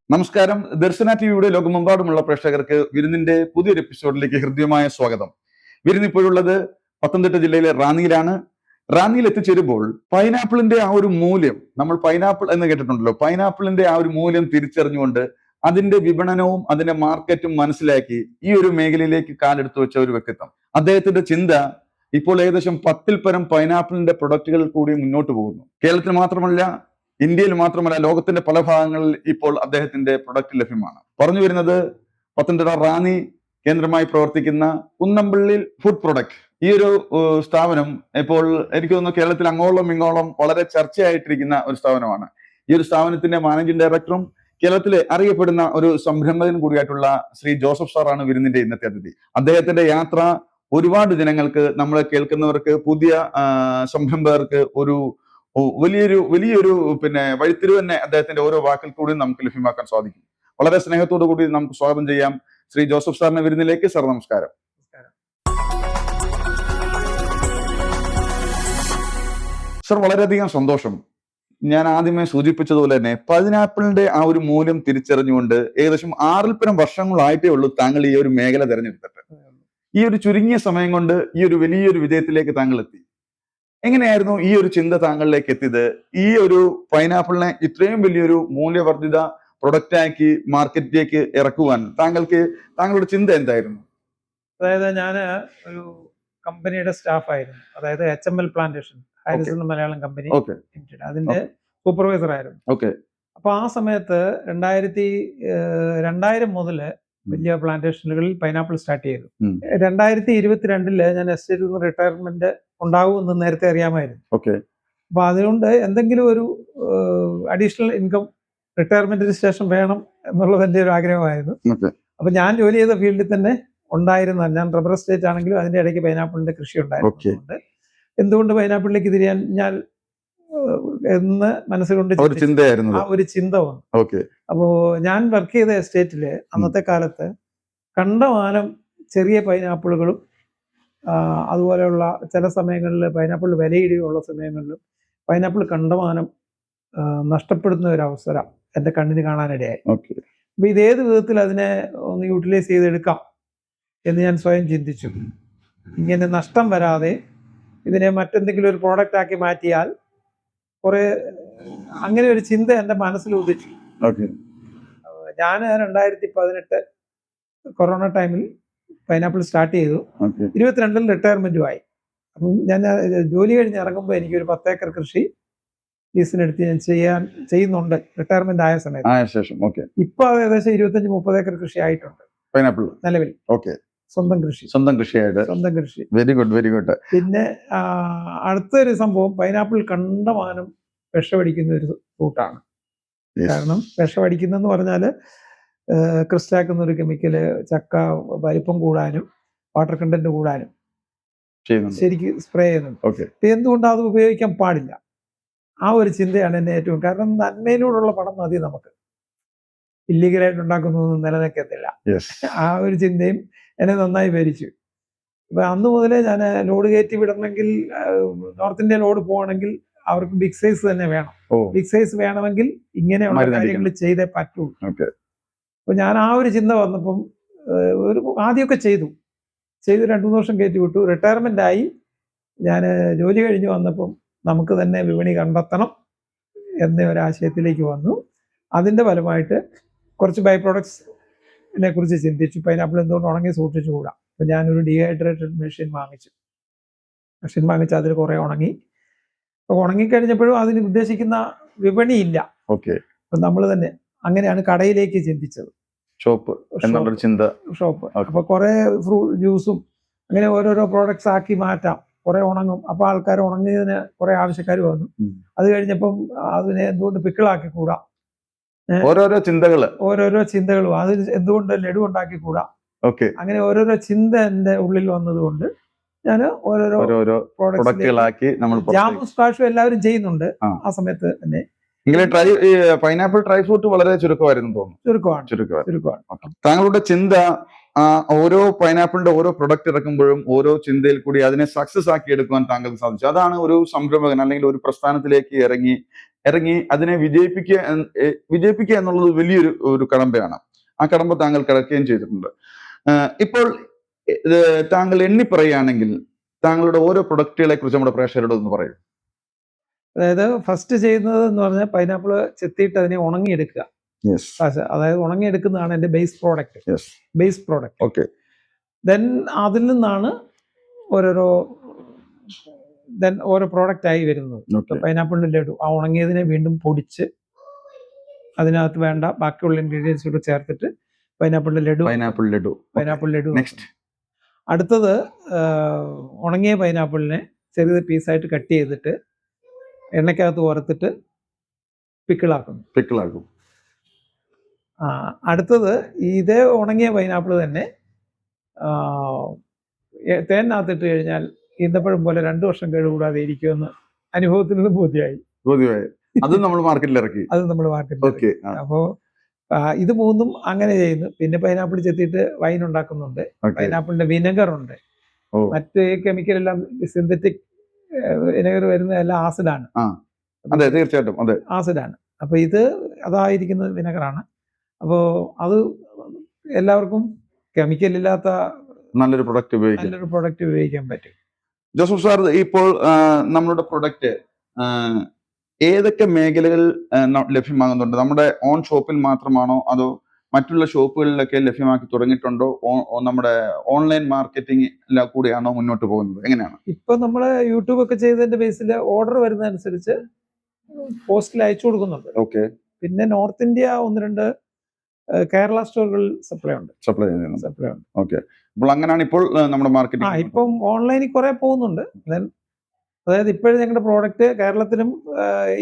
നമസ്കാരം. ദർശന ടിവിയുടെ ലോകമെമ്പാടുമുള്ള പ്രേക്ഷകർക്ക് വിരുന്നിന്റെ പുതിയൊരു എപ്പിസോഡിലേക്ക് ഹൃദ്യമായ സ്വാഗതം. വിരുന്ന് ഇപ്പോഴുള്ളത് പത്തനംതിട്ട ജില്ലയിലെ റാന്നിയിലാണ്. റാന്നിയിൽ എത്തിച്ചേരുമ്പോൾ പൈനാപ്പിളിന്റെ ആ ഒരു മൂല്യം, നമ്മൾ പൈനാപ്പിൾ എന്ന് കേട്ടിട്ടുണ്ടല്ലോ, പൈനാപ്പിളിന്റെ ആ ഒരു മൂല്യം തിരിച്ചറിഞ്ഞുകൊണ്ട് അതിന്റെ വിപണനവും അതിന്റെ മാർക്കറ്റും മനസ്സിലാക്കി ഈ ഒരു മേഖലയിലേക്ക് കാലെടുത്തു വെച്ച ഒരു വ്യക്തിത്വം. അദ്ദേഹത്തിന്റെ ചിന്ത ഇപ്പോൾ ഏകദേശം 10-ൽ പരം പൈനാപ്പിളിന്റെ പ്രൊഡക്റ്റുകൾ കൂടി മുന്നോട്ട് പോകുന്നു. കേരളത്തിൽ മാത്രമല്ല, ഇന്ത്യയിൽ മാത്രമല്ല, ലോകത്തിന്റെ പല ഭാഗങ്ങളിൽ ഇപ്പോൾ അദ്ദേഹത്തിന്റെ പ്രൊഡക്റ്റ് ലഭ്യമാണ്. പറഞ്ഞു വരുന്നത് പത്തനംതിട്ട റാന്നി കേന്ദ്രമായി പ്രവർത്തിക്കുന്ന കുന്നംപള്ളി ഫുഡ് പ്രൊഡക്റ്റ്. ഈ ഒരു സ്ഥാപനം ഇപ്പോൾ എനിക്ക് തോന്നുന്നു കേരളത്തിൽ അങ്ങോളം ഇങ്ങോളം വളരെ ചർച്ചയായിട്ടിരിക്കുന്ന ഒരു സ്ഥാപനമാണ്. ഈ ഒരു സ്ഥാപനത്തിന്റെ മാനേജിംഗ് ഡയറക്ടറും കേരളത്തിലെ അറിയപ്പെടുന്ന ഒരു സംരംഭകനും കൂടിയായിട്ടുള്ള ശ്രീ ജോസഫ് സാറാണ് വിരുന്നിന്റെ ഇന്നത്തെ അതിഥി. അദ്ദേഹത്തിന്റെ യാത്ര ഒരുപാട് ജനങ്ങൾക്ക്, നമ്മളെ കേൾക്കുന്നവർക്ക്, പുതിയ സംരംഭകർക്ക് ഒരു വലിയൊരു വഴിത്തിരിവ് തന്നെ അദ്ദേഹത്തിന്റെ ഓരോ വാക്കിൽ കൂടി നമുക്ക് ലഭ്യമാക്കാൻ സാധിക്കും. വളരെ സ്നേഹത്തോടു കൂടി നമുക്ക് സ്വാഗതം ചെയ്യാം ശ്രീ ജോസഫ് സാറിന്റെ വിരുന്നിലേക്ക്. സാർ നമസ്കാരം. സർ, വളരെയധികം സന്തോഷം. ഞാൻ ആദ്യമേ സൂചിപ്പിച്ചതുപോലെ തന്നെ പൈനാപ്പിളിന്റെ ആ ഒരു മൂല്യം തിരിച്ചറിഞ്ഞുകൊണ്ട് ഏകദേശം 6-ൽ പരം വർഷങ്ങളായിട്ടേ ഉള്ളൂ താങ്കൾ ഈ ഒരു മേഖല തിരഞ്ഞെടുത്തിട്ട്. ഈ ഒരു ചുരുങ്ങിയ സമയം കൊണ്ട് ഈ ഒരു വലിയൊരു വിജയത്തിലേക്ക് താങ്കൾ എത്തി. എങ്ങനെയായിരുന്നു ഈ ഒരു ചിന്ത താങ്കളിലേക്ക് എത്തിയത്? ഈ ഒരു പൈനാപ്പിളിനെ ഇത്രയും വലിയൊരു മൂല്യവർദ്ധിത പ്രൊഡക്റ്റ് ആക്കി മാർക്കറ്റിലേക്ക് ഇറക്കുവാൻ താങ്കളുടെ ചിന്ത എന്തായിരുന്നു? അതായത് ഞാൻ ഒരു കമ്പനിയുടെ സ്റ്റാഫായിരുന്നു. അതായത് HML plantation, Harrison Malayalam company, അതിന്റെ സൂപ്പർവൈസർ ആയിരുന്നു. അപ്പൊ ആ സമയത്ത് 2000 മുതല് വലിയ പ്ലാന്റേഷനുകളിൽ പൈനാപ്പിൾ സ്റ്റാർട്ട് ചെയ്തു. 2022 ഞാൻ എസ്റ്റേറ്റിൽ നിന്ന് റിട്ടയർമെന്റ് ഉണ്ടാകുമെന്ന് നേരത്തെ അറിയാമായിരുന്നു. അപ്പൊ അതുകൊണ്ട് എന്തെങ്കിലും ഒരു അഡീഷണൽ ഇൻകം റിട്ടയർമെന്റിന് ശേഷം വേണം എന്നുള്ളത് എൻ്റെ ഒരു ആഗ്രഹമായിരുന്നു. അപ്പൊ ഞാൻ ജോലി ചെയ്ത ഫീൽഡിൽ തന്നെ ഉണ്ടായിരുന്ന, ഞാൻ റബ്ബർ എസ്റ്റേറ്റ് ആണെങ്കിലും അതിന്റെ ഇടയ്ക്ക് പൈനാപ്പിളിന്റെ കൃഷി ഉണ്ടായിരുന്നു. എന്തുകൊണ്ട് പൈനാപ്പിളിലേക്ക് തിരിയാൻ ഞാൻ എന്ന് മനസ്സുകൊണ്ട് ഒരു ചിന്ത വന്നു. അപ്പോ ഞാൻ വർക്ക് ചെയ്ത എസ്റ്റേറ്റില് അന്നത്തെ കാലത്ത് കണ്ടമാനം ചെറിയ പൈനാപ്പിളുകളും അതുപോലെയുള്ള ചില സമയങ്ങളിൽ പൈനാപ്പിൾ വിലയിടിയുള്ള സമയങ്ങളിലും പൈനാപ്പിൾ കണ്ടമാനം നഷ്ടപ്പെടുന്ന ഒരു അവസരം എൻ്റെ കണ്ണിന് കാണാനിടയായി. അപ്പൊ ഇതേത് വിധത്തിൽ അതിനെ ഒന്ന് യൂട്ടിലൈസ് ചെയ്തെടുക്കാം എന്ന് ഞാൻ സ്വയം ചിന്തിച്ചു. ഇങ്ങനെ നഷ്ടം വരാതെ ഇതിനെ മറ്റെന്തെങ്കിലും ഒരു പ്രോഡക്റ്റ് ആക്കി മാറ്റിയാൽ അങ്ങനെ ഒരു ചിന്ത എൻ്റെ മനസ്സിൽ ഉദിച്ചു. ഞാൻ 2018 കൊറോണ ടൈമിൽ പൈനാപ്പിൾ സ്റ്റാർട്ട് ചെയ്തു. 22-ൽ റിട്ടയർമെന്റുമായി. അപ്പം ഞാൻ ജോലി കഴിഞ്ഞ് ഇറങ്ങുമ്പോൾ എനിക്കൊരു 10 ഏക്കർ കൃഷി ലീസിനെടുത്ത് ഞാൻ ചെയ്യുന്നുണ്ട് റിട്ടയർമെന്റ് ആയ സമയത്ത്. ഇപ്പൊ അത് ഏകദേശം 25-30 ഏക്കർ കൃഷി ആയിട്ടുണ്ട് പൈനാപ്പിൾ നിലവിൽ. സ്വന്തം കൃഷി. Very good. പിന്നെ അടുത്തൊരു സംഭവം, പൈനാപ്പിൾ കണ്ടമാനം വിഷമടിക്കുന്ന ഒരു ഫ്രൂട്ടാണ്. കാരണം വിഷമടിക്കുന്നെന്ന് പറഞ്ഞാല് ക്രിസ്റ്റാക്ക് എന്നൊരു കെമിക്കല് ചക്ക വലിപ്പം കൂടാനും വാട്ടർ കണ്ടന്റ് കൂടാനും ശരിക്കും സ്പ്രേ ചെയ്യുന്നുണ്ട്. എന്തുകൊണ്ട് അത് ഉപയോഗിക്കാൻ പാടില്ല? ആ ഒരു ചിന്തയാണ് എന്നെ ഏറ്റവും, കാരണം നന്മയിലൂടെയുള്ള പണം മതി നമുക്ക്, ഇല്ലീഗലായിട്ട് ഉണ്ടാക്കുന്നതൊന്നും നിലനിൽക്കത്തില്ല. ആ ഒരു ചിന്തയും എന്നെ നന്നായി ഭരിച്ചു. അപ്പൊ അന്ന് മുതലേ ഞാൻ ലോഡ് കയറ്റി വിടണമെങ്കിൽ, നോർത്ത് ഇന്ത്യ ലോഡ് പോകണമെങ്കിൽ അവർക്ക് ബിഗ് സൈസ് തന്നെ വേണം. ബിഗ് സൈസ് വേണമെങ്കിൽ ഇങ്ങനെയുള്ള കാര്യങ്ങൾ ചെയ്തേ പറ്റുള്ളൂ. അപ്പൊ ഞാൻ ആ ഒരു ചിന്ത വന്നപ്പം ആദ്യമൊക്കെ ചെയ്തു 2-3 വർഷം കയറ്റി വിട്ടു. റിട്ടയർമെന്റ് ആയി ഞാൻ ജോലി കഴിഞ്ഞ് വന്നപ്പം നമുക്ക് തന്നെ വിപണി കണ്ടെത്തണം എന്ന ഒരാശയത്തിലേക്ക് വന്നു. അതിന്റെ ഫലമായിട്ട് കുറച്ച് ബൈ പ്രോഡക്ട്സിനെ കുറിച്ച് ചിന്തിച്ചു. പൈനാപ്പിൾ എന്തുകൊണ്ട് ഉണങ്ങി സൂക്ഷിച്ചുകൂടാ? അപ്പൊ ഞാനൊരു ഡീഹൈഡ്രേറ്റഡ് മെഷീൻ വാങ്ങിച്ചു. അതിൽ കുറെ ഉണങ്ങി. അപ്പൊ ഉണങ്ങിക്കഴിഞ്ഞപ്പോഴും അതിന് ഉദ്ദേശിക്കുന്ന വിപണി ഇല്ല. അപ്പൊ നമ്മൾ തന്നെ അങ്ങനെയാണ് കടയിലേക്ക് ചിന്തിച്ചത്, ഷോപ്പ്. അപ്പൊ കുറെ ജ്യൂസും അങ്ങനെ ഓരോരോ പ്രോഡക്ട്സ് ആക്കി മാറ്റാം, കുറെ ഉണങ്ങും. അപ്പൊ ആൾക്കാർ ഉണങ്ങിയതിന് കുറെ ആവശ്യക്കാർ വന്നു. അത് കഴിഞ്ഞപ്പം അതിനെ എന്തുകൊണ്ട് പിക്കിളാക്കിക്കൂടാ? ഓരോരോ ചിന്തകളും അത് എന്തുകൊണ്ട് ലഡു ഉണ്ടാക്കിക്കൂടാ? അങ്ങനെ ഓരോരോ ചിന്ത എൻ്റെ ഉള്ളിൽ വന്നതുകൊണ്ട് ഞാൻ ഓരോരോ പ്രോഡക്റ്റുകളാക്കി, ജാമും സ്ക്വാഷും എല്ലാവരും ചെയ്യുന്നുണ്ട് ആ സമയത്ത് തന്നെ. പൈനാപ്പിൾ ഡ്രൈ ഫ്രൂട്ട് വളരെ ചുരുക്കമായിരുന്നു തോന്നുന്നു. ചുരുക്കമാണ്. താങ്കളുടെ ചിന്ത ഓരോ പൈനാപ്പിളിന്റെ ഓരോ പ്രൊഡക്റ്റ് ഇറക്കുമ്പോഴും ഓരോ ചിന്തയിൽ കൂടി അതിനെ സക്സസ് ആക്കി എടുക്കുവാൻ താങ്കൾക്ക് സാധിച്ചു. അതാണ് ഒരു സംരംഭകൻ അല്ലെങ്കിൽ ഒരു പ്രസ്ഥാനത്തിലേക്ക് ഇറങ്ങി ഇറങ്ങി അതിനെ വിജയിപ്പിക്കുക എന്നുള്ളത് വലിയൊരു കടമ്പയാണ്. ആ കടമ്പ താങ്കൾ കിടക്കുകയും ചെയ്തിട്ടുണ്ട്. ഇപ്പോൾ താങ്കൾ എണ്ണി പറയുകയാണെങ്കിൽ താങ്കളുടെ ഓരോ പ്രൊഡക്റ്റുകളെ കുറിച്ച് നമ്മുടെ പ്രേക്ഷകരോട് ഒന്ന് പറയും. അതായത് ഫസ്റ്റ് ചെയ്യുന്നത് എന്ന് പറഞ്ഞാൽ പൈനാപ്പിൾ ചെത്തിയിട്ട് അതിനെ ഉണങ്ങിയെടുക്കുക. അതായത് ഉണങ്ങിയെടുക്കുന്നതാണ് എൻ്റെ ബേസ് പ്രോഡക്റ്റ്. ഓക്കെ. ദെൻ അതിൽ നിന്നാണ് ഓരോ പ്രോഡക്റ്റ് ആയി വരുന്നത്. പൈനാപ്പിളിന്റെ ലഡു ആ ഉണങ്ങിയതിനെ വീണ്ടും പൊടിച്ച് അതിനകത്ത് വേണ്ട ബാക്കിയുള്ള ഇൻഗ്രീഡിയൻസ് കൂടെ ചേർത്തിട്ട് പൈനാപ്പിൾ ലഡു. നെക്സ്റ്റ് അടുത്തത് ഉണങ്ങിയ പൈനാപ്പിളിനെ ചെറിയ പീസായിട്ട് കട്ട് ചെയ്തിട്ട് എണ്ണയ്ക്കകത്ത് വറുത്തിട്ട് പിക്കിളാക്കും. അടുത്തത് ഇതേ ഉണങ്ങിയ പൈനാപ്പിൾ തന്നെ തേനിനകത്തിട്ട് കഴിഞ്ഞാൽ ഈന്തപ്പഴം പോലെ 2 വർഷം കേടുകൂടാതെ ഇരിക്കുമെന്ന് അനുഭവത്തിൽ നിന്ന് ബോധ്യമായി. അത് നമ്മൾ മാർക്കറ്റിൽ ഇറക്കി. അപ്പോ ഇത് മൂന്നും അങ്ങനെ ചെയ്യുന്നു. പിന്നെ പൈനാപ്പിൾ ചെത്തിയിട്ട് വൈൻ ഉണ്ടാക്കുന്നുണ്ട്. പൈനാപ്പിളിന്റെ വിനെഗർ ഉണ്ട്. മറ്റ് കെമിക്കൽ എല്ലാം സിന്തറ്റിക് വിനെഗർ വരുന്നതെല്ലാം ആസിഡാണ്. അതെ, തീർച്ചയായിട്ടും അതെ, ആസിഡാണ്. അപ്പൊ ഇത് അതായിരിക്കുന്നത് വിനെഗറാണ്. അപ്പോ അത് എല്ലാവർക്കും കെമിക്കൽ ഇല്ലാത്ത നല്ലൊരു പ്രൊഡക്റ്റ് ഉപയോഗിക്കാൻ പറ്റും. ജോസഫ് സാർ, ഇപ്പോൾ നമ്മളുടെ പ്രൊഡക്റ്റ് ഏതൊക്കെ മേഖലകളിൽ ലഭ്യമാകുന്നുണ്ട്? നമ്മുടെ ഓൺ ഷോപ്പിൽ മാത്രമാണോ അതോ മറ്റുള്ള ഷോപ്പുകളിലൊക്കെ ലഭ്യമാക്കി തുടങ്ങിയിട്ടുണ്ടോ? നമ്മുടെ ഓൺലൈൻ മാർക്കറ്റിംഗ് കൂടിയാണോ മുന്നോട്ട് പോകുന്നത്? എങ്ങനെയാണ്? ഇപ്പൊ നമ്മള് യൂട്യൂബ് ഒക്കെ ചെയ്തതിന്റെ ബേസിൽ ഓർഡർ വരുന്നതനുസരിച്ച് പോസ്റ്റിൽ അയച്ചു കൊടുക്കുന്നുണ്ട്. പിന്നെ നോർത്ത് ഇന്ത്യ 1-2 കേരള സ്റ്റോറുകളിൽ സപ്ലൈ ഉണ്ട്. അപ്പോൾ അങ്ങനെയാണ് ഇപ്പോൾ നമ്മുടെ മാർക്കറ്റിംഗ്. ഇപ്പം ഓൺലൈനിൽ കുറെ പോകുന്നുണ്ട്. അതായത് ഇപ്പോഴും ഞങ്ങളുടെ പ്രോഡക്റ്റ് കേരളത്തിലും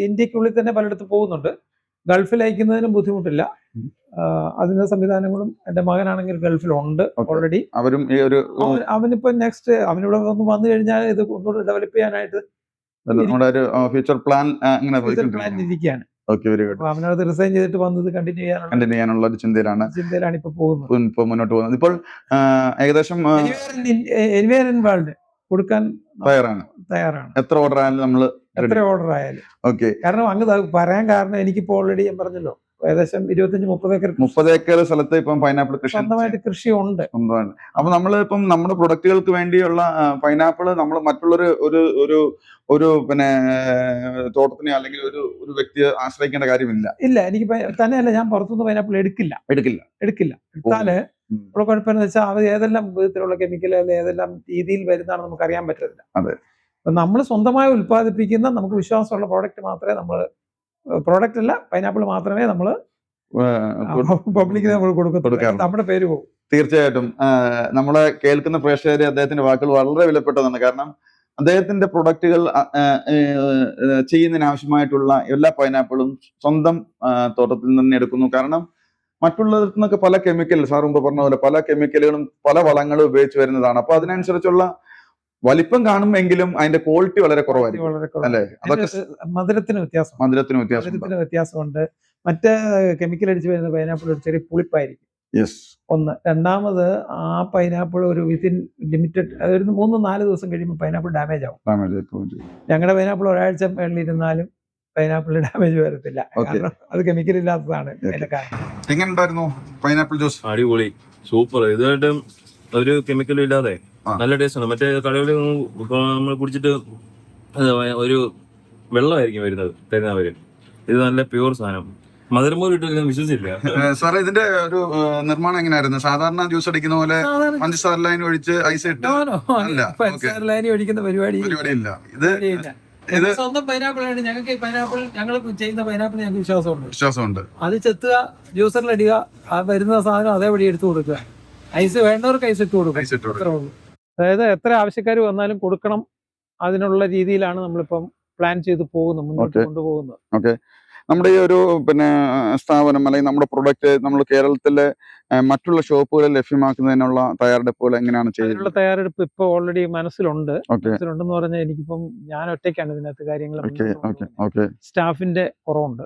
ഇന്ത്യക്കുള്ളിൽ തന്നെ പലയിടത്ത് പോകുന്നുണ്ട്. ഗൾഫിൽ അയക്കുന്നതിനും ബുദ്ധിമുട്ടില്ല. അതിന്റെ സംവിധാനങ്ങളും എൻ്റെ മകനാണെങ്കിൽ ഗൾഫിലുണ്ട് ഓൾറെഡി. അവനിപ്പോ നെക്സ്റ്റ് അവനിവിടെ വന്നു കഴിഞ്ഞാൽ ഇത് ഒന്നുകൂടെ ഡെവലപ്പ് ചെയ്യാനായിട്ട് ഫ്യൂച്ചർ പ്ലാൻ ഇരിക്കുകയാണ്. അവനത് റിസൈൻ ചെയ്തിട്ട് വന്നത് കണ്ടിന്യൂ ചെയ്യാനുള്ള ഒരു ചിന്തയിലാണ് ഇപ്പൊ മുന്നോട്ട് പോകുന്നത്. ഇപ്പോൾ ഏകദേശം വേൾഡ് കൊടുക്കാൻ തയ്യാറാണ്. എത്ര ഓർഡർ ആയാലും കാരണം അങ്ങ് പറയാൻ കാരണം എനിക്കിപ്പോ ഓൾറെഡി ഞാൻ പറഞ്ഞല്ലോ ഏകദേശം 25-30 ഏക്കർ സ്ഥലത്ത് ഇപ്പം പൈനാപ്പിൾ സ്വന്തമായിട്ട് കൃഷി ഉണ്ട്. അപ്പൊ നമ്മൾ ഇപ്പം നമ്മുടെ പ്രൊഡക്റ്റുകൾക്ക് വേണ്ടിയുള്ള പൈനാപ്പിൾ നമ്മൾ മറ്റുള്ളൊരു ഒരു പിന്നെ തോട്ടത്തിനെ അല്ലെങ്കിൽ ഒരു വ്യക്തിയെ ആശ്രയിക്കേണ്ട കാര്യമില്ല. എനിക്ക് തന്നെയല്ല, ഞാൻ പുറത്തുനിന്ന് പൈനാപ്പിൾ എടുക്കില്ല. എടുത്താല് ഉള്ള കുഴപ്പമെന്ന് വെച്ചാൽ അത് ഏതെല്ലാം വിധത്തിലുള്ള കെമിക്കൽ ഏതെല്ലാം രീതിയിൽ വരുന്നതാണ് നമുക്ക് അറിയാൻ പറ്റത്തില്ല. അപ്പൊ നമ്മൾ സ്വന്തമായി ഉൽപ്പാദിപ്പിക്കുന്ന നമുക്ക് വിശ്വാസമുള്ള പ്രോഡക്റ്റ് മാത്രമേ പ്രോഡക്റ്റ് അല്ല പൈനാപ്പിൾ മാത്രമേ നമ്മൾ പബ്ലിക്കിന് നമ്മൾ കൊടുക്കത്തുള്ളൂ. നമ്മുടെ പേര് പോകും. തീർച്ചയായിട്ടും നമ്മളെ കേൾക്കുന്ന പ്രേക്ഷകരെ അദ്ദേഹത്തിന്റെ വാക്കുകൾ വളരെ വിലപ്പെട്ടതാണ്. കാരണം അദ്ദേഹത്തിന്റെ പ്രൊഡക്റ്റുകൾ ചെയ്യുന്നതിന് ആവശ്യമായിട്ടുള്ള എല്ലാ പൈനാപ്പിളും സ്വന്തം തോട്ടത്തിൽ നിന്ന് എടുക്കുന്നു. കാരണം മറ്റുള്ളവരിൽ നിന്നൊക്കെ പല കെമിക്കൽ, സാർ മുമ്പ് പറഞ്ഞ പോലെ പല കെമിക്കലുകളും പല വളങ്ങളും ഉപയോഗിച്ച് വരുന്നതാണ്. അപ്പൊ അതിനനുസരിച്ചുള്ള വലിപ്പം കാണുമെങ്കിലും അതിന്റെ ക്വാളിറ്റി വളരെ കുറവായിരിക്കും അല്ലേ? അതൊക്കെ മധുരത്തിന് വ്യത്യാസമുണ്ട്. മറ്റേ കെമിക്കൽ അടിച്ച് വരുന്ന പൈനാപ്പിൾ ഒരു ചെറിയ പുളിപ്പായിരിക്കും. ഒന്ന്. രണ്ടാമത് ആ പൈനാപ്പിൾ ഒരു വിത്തിൻ ലിമിറ്റഡ് അതായത് 3-4 ദിവസം കഴിയുമ്പോൾ പൈനാപ്പിൾ ഡാമേജ് ആവും. ഞങ്ങളുടെ പൈനാപ്പിൾ ഒരാഴ്ച മേളിലിരുന്നാലും പൈനാപ്പിളിന് ഡാമേജ് വരത്തില്ല. കാരണം അത് കെമിക്കൽ ഇല്ലാത്തതാണ്. എങ്ങനെയുണ്ടായിരുന്നു പൈനാപ്പിൾ ജ്യൂസ്? അടിപൊളി, സൂപ്പർ. ഇതായിട്ടും ഒരു കെമിക്കലും ഇല്ലാതെ നല്ല ടേസ്റ്റ് ആണ്. മറ്റേ കടകളിൽ നമ്മൾ കുടിച്ചിട്ട് ഒരു വെള്ളമായിരിക്കും തരുന്നവര്. ഇത് നല്ല പ്യൂർ സാധനം. മധുരം പോലും ഇട്ട് വിശ്വസിച്ചില്ല. സാറേ, ഇതിന്റെ ഒരു നിർമ്മാണം എങ്ങനെയായിരുന്നു? സാധാരണ ജ്യൂസ് അടിക്കുന്ന പോലെ പഞ്ചസാര ലൈൻ ഒഴിച്ച് ഐസ് ഇട്ട് പഞ്ചസാര ലൈൻ ഒഴിക്കുന്ന പരിപാടിയില്ല. ഇത് സ്വന്തം പൈനാപ്പിളാണ്. ഞങ്ങൾക്ക് ഞങ്ങൾ ചെയ്യുന്ന പൈനാപ്പിൾ ഞങ്ങൾക്ക് വിശ്വാസമുണ്ട്. അത് ചെത്തുക, ജ്യൂസറിലടിക്കുക, ആ വരുന്ന സാധനം അതേപടി എടുത്തു കൊടുക്കുക. ഐസ് വേണ്ടവർക്ക് ഐസ് ഇട്ട് കൊടുക്കും. അതായത് എത്ര ആവശ്യക്കാർ വന്നാലും കൊടുക്കണം. അതിനുള്ള രീതിയിലാണ് നമ്മളിപ്പം പ്ലാൻ ചെയ്ത് പോകുന്നത്, മുന്നോട്ട് കൊണ്ടുപോകുന്നത്. നമ്മുടെ ഈ ഒരു സ്ഥാപനം അല്ലെങ്കിൽ നമ്മുടെ പ്രൊഡക്റ്റ് നമ്മൾ കേരളത്തിലെ മറ്റുള്ള ഷോപ്പുകളിൽ ലഭ്യമാക്കുന്നതിനുള്ള തയ്യാറെടുപ്പുകൾ എങ്ങനെയാണ് ചെയ്യുന്നത്? തയ്യാറെടുപ്പ് ഇപ്പൊ ഓൾറെഡി മനസ്സിലുണ്ടെന്ന് പറഞ്ഞാൽ എനിക്കിപ്പം ഞാൻ ഒറ്റയ്ക്കാണ് ഇതിനകത്ത് കാര്യങ്ങൾ. സ്റ്റാഫിന്റെ കുറവുണ്ട്.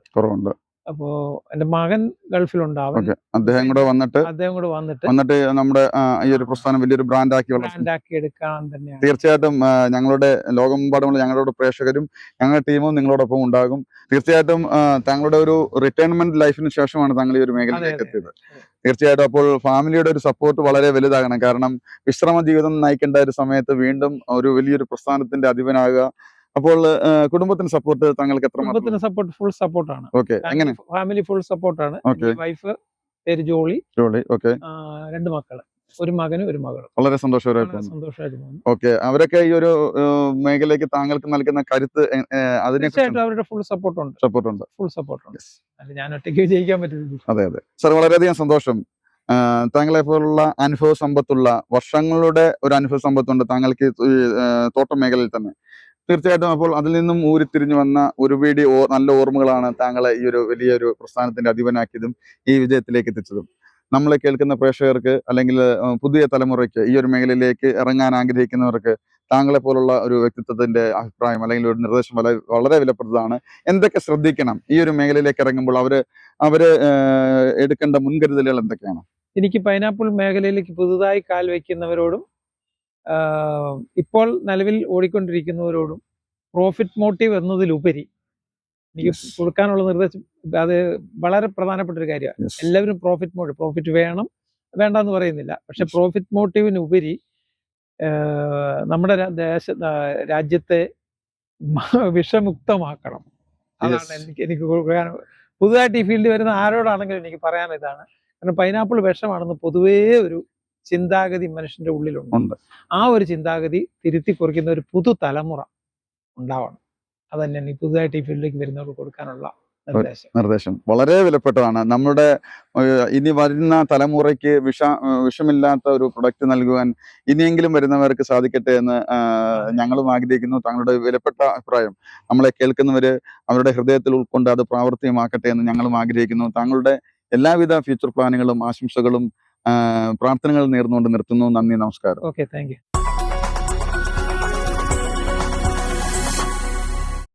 അപ്പോ എന്റെ മകൻ ഗൾഫിലുണ്ട്. ഓക്കെ, അദ്ദേഹം കൂടെ വന്നിട്ട് വന്നിട്ട് നമ്മുടെ ഈ ഒരു പ്രസ്ഥാനം വലിയൊരു ബ്രാൻഡാക്കി വളർത്തും. ബ്രാൻഡാക്കി എടുക്കാൻ തന്നെയാണ്. തീർച്ചയായിട്ടും ഞങ്ങളുടെ ലോകമെമ്പാടുമുള്ള ഞങ്ങളുടെ പ്രേക്ഷകരും ഞങ്ങളുടെ ടീമും നിങ്ങളോടൊപ്പം ഉണ്ടാകും. തീർച്ചയായിട്ടും താങ്കളുടെ ഒരു റിട്ടയർമെന്റ് ലൈഫിന് ശേഷമാണ് താങ്കൾ ഈ ഒരു മേഖലയിലേക്ക് എത്തിയത്. തീർച്ചയായിട്ടും അപ്പോൾ ഫാമിലിയുടെ ഒരു സപ്പോർട്ട് വളരെ വലുതാകണം. കാരണം വിശ്രമ ജീവിതം നയിക്കേണ്ട ഒരു സമയത്ത് വീണ്ടും ഒരു വലിയൊരു പ്രസ്ഥാനത്തിന്റെ അധിപനാകുക. അപ്പോൾ കുടുംബത്തിന് സപ്പോർട്ട് താങ്കൾക്ക് എത്ര? കുടുംബത്തിന് സപ്പോർട്ട് ഫുൾ സപ്പോർട്ടാണ്. ഓക്കെ, എങ്ങനെ? ഫാമിലി ഫുൾ സപ്പോർട്ടാണ്. ഓക്കെ, വൈഫ് പേര് ജോളി. ഓക്കെ, 2 മക്കള്, ഒരു മകനും ഒരു മകളും. വളരെ സന്തോഷകരമായിട്ട് പോകുന്നു. ഓക്കെ, അവരൊക്കെ ഈ ഒരു മേഖലയ്ക്ക് താങ്കൾക്ക് നൽകുന്ന കരുത്ത് അതിനെ തീർച്ചയായിട്ടും അവരുടെ ഫുൾ സപ്പോർട്ടുണ്ട്. ഫുൾ സപ്പോർട്ടുണ്ട്. അല്ല ഞാൻ ഒറ്റയ്ക്ക് വിജയിക്കാൻ പറ്റില്ല. അതെ, സാർ വളരെയധികം സന്തോഷം. താങ്കളെ പോലുള്ള അനുഭവ സമ്പത്തുള്ള വർഷങ്ങളുടെ ഒരു അനുഭവ സമ്പത്തുണ്ട് താങ്കൾക്ക് ഈ തോട്ടം മേഖലയിൽ തന്നെ. തീർച്ചയായിട്ടും അപ്പോൾ അതിൽ നിന്നും ഊരിത്തിരിഞ്ഞു വന്ന ഒരുപിടി നല്ല ഓർമ്മകളാണ് താങ്കളെ ഈ ഒരു വലിയൊരു പ്രസ്ഥാനത്തിന്റെ അധിപനാക്കിയതും ഈ വിജയത്തിലേക്ക് എത്തിച്ചതും. നമ്മളെ കേൾക്കുന്ന പ്രേക്ഷകർക്ക് അല്ലെങ്കിൽ പുതിയ തലമുറയ്ക്ക് ഈ ഒരു മേഖലയിലേക്ക് ഇറങ്ങാൻ ആഗ്രഹിക്കുന്നവർക്ക് താങ്കളെ പോലുള്ള ഒരു വ്യക്തിത്വത്തിന്റെ അഭിപ്രായം അല്ലെങ്കിൽ ഒരു നിർദ്ദേശം വളരെ വിലപ്പെട്ടതാണ്. എന്തൊക്കെ ശ്രദ്ധിക്കണം ഈ ഒരു മേഖലയിലേക്ക് ഇറങ്ങുമ്പോൾ അവര് എടുക്കേണ്ട മുൻകരുതലുകൾ എന്തൊക്കെയാണ്? എനിക്ക് പൈനാപ്പിൾ മേഖലയിലേക്ക് പുതുതായി കാൽ വയ്ക്കുന്നവരോടും ഇപ്പോൾ നിലവിൽ ഓടിക്കൊണ്ടിരിക്കുന്നവരോടും പ്രോഫിറ്റ് മോട്ടീവ് എന്നതിലുപരി എനിക്ക് കൊടുക്കാനുള്ള നിർദ്ദേശം, അത് വളരെ പ്രധാനപ്പെട്ട ഒരു കാര്യമാണ്. എല്ലാവരും പ്രോഫിറ്റ് വേണം വേണ്ടെന്ന് പറയുന്നില്ല. പക്ഷെ പ്രോഫിറ്റ് മോട്ടീവിനുപരി നമ്മുടെ രാജ്യത്തെ വിഷമുക്തമാക്കണം. അതാണ് എനിക്ക് പുതുതായിട്ട് ഈ ഫീൽഡിൽ വരുന്ന ആരോടാണെങ്കിലും എനിക്ക് പറയാൻ ഇതാണ്. കാരണം പൈനാപ്പിൾ വിഷമാണെന്ന് പൊതുവേ ഒരു ചിന്താഗതി മനുഷ്യന്റെ ഉള്ളിലുണ്ട്. ആ ഒരു ചിന്താഗതി തിരുത്തി കുറിക്കുന്ന ഒരു പുതുതലമുറ ഉണ്ടാവണം. അതന്നെയാണ് ഈ പുതുതായിട്ട് ഈ ഫീൽഡിലേക്ക് വരുന്നവർക്ക് കൊടുക്കാനുള്ള നിർദ്ദേശം. വളരെ വിലപ്പെട്ടതാണ്. നമ്മുടെ ഇനി വരുന്ന തലമുറയ്ക്ക് വിഷമില്ലാത്ത ഒരു പ്രൊഡക്റ്റ് നൽകുവാൻ ഇനിയെങ്കിലും വരുന്നവർക്ക് സാധിക്കട്ടെ എന്ന് ഞങ്ങളും ആഗ്രഹിക്കുന്നു. താങ്കളുടെ വിലപ്പെട്ട അഭിപ്രായം നമ്മളെ കേൾക്കുന്നവര് അവരുടെ ഹൃദയത്തിൽ ഉൾക്കൊണ്ട് അത് പ്രാവർത്തികമാക്കട്ടെ എന്ന് ഞങ്ങളും ആഗ്രഹിക്കുന്നു. താങ്കളുടെ എല്ലാവിധ ഫ്യൂച്ചർ പ്ലാനുകളും ആശംസകളും പ്രാർത്ഥനകൾ നേർന്നുകൊണ്ട് നിർത്തുന്നു. നന്ദി, നമസ്കാരം. Okay, thank you.